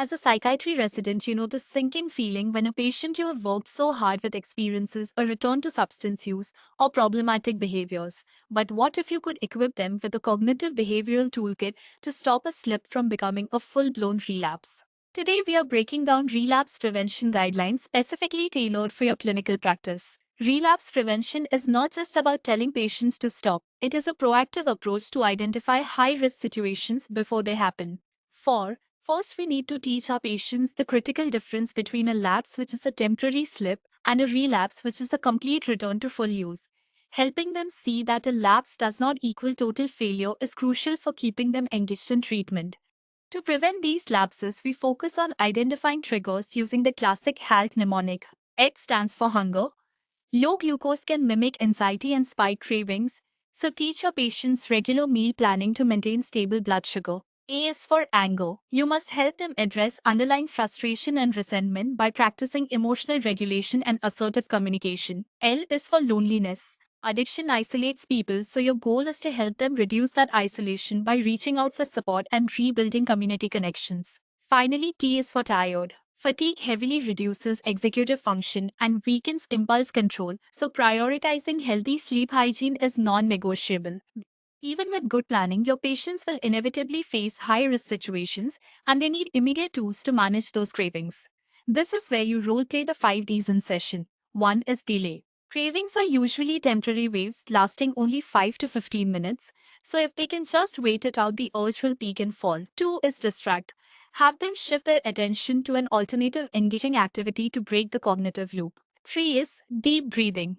As a psychiatry resident, you know the sinking feeling when a patient you have worked so hard with experiences a return to substance use or problematic behaviors. But what if you could equip them with a cognitive behavioral toolkit to stop a slip from becoming a full blown relapse? Today, we are breaking down relapse prevention guidelines specifically tailored for your clinical practice. Relapse prevention is not just about telling patients to stop, it is a proactive approach to identify high risk situations before they happen. For First, we need to teach our patients the critical difference between a lapse, which is a temporary slip, and a relapse, which is a complete return to full use. Helping them see that a lapse does not equal total failure is crucial for keeping them engaged in treatment. To prevent these lapses, we focus on identifying triggers using the classic HALT mnemonic. H stands for hunger. Low glucose can mimic anxiety and spike cravings, so teach your patients regular meal planning to maintain stable blood sugar. A is for anger. You must help them address underlying frustration and resentment by practicing emotional regulation and assertive communication. L is for loneliness. Addiction isolates people, so your goal is to help them reduce that isolation by reaching out for support and rebuilding community connections. Finally, T is for tired. Fatigue heavily reduces executive function and weakens impulse control, so prioritizing healthy sleep hygiene is non negotiable. Even with good planning, your patients will inevitably face high risk situations and they need immediate tools to manage those cravings. This is where you role play the 5 Ds in session. 1 is delay. Cravings are usually temporary waves lasting only 5 to 15 minutes, so if they can just wait it out, the urge will peak and fall. 2 is distract. Have them shift their attention to an alternative engaging activity to break the cognitive loop. 3 is deep breathing.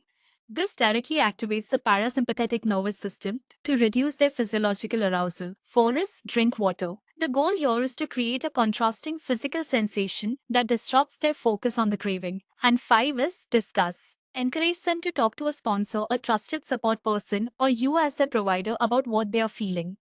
This directly activates the parasympathetic nervous system to reduce their physiological arousal. 4 is drink water. The goal here is to create a contrasting physical sensation that disrupts their focus on the craving. And 5 is discuss. Encourage them to talk to a sponsor, a trusted support person, or you as their provider about what they are feeling.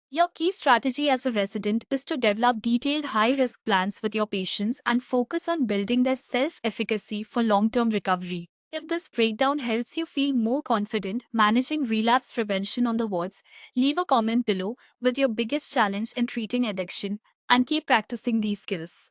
Your key strategy as a resident is to develop detailed high risk plans with your patients and focus on building their self efficacy for long term recovery. If this breakdown helps you feel more confident managing relapse prevention on the wards, leave a comment below with your biggest challenge in treating addiction and keep practicing these skills.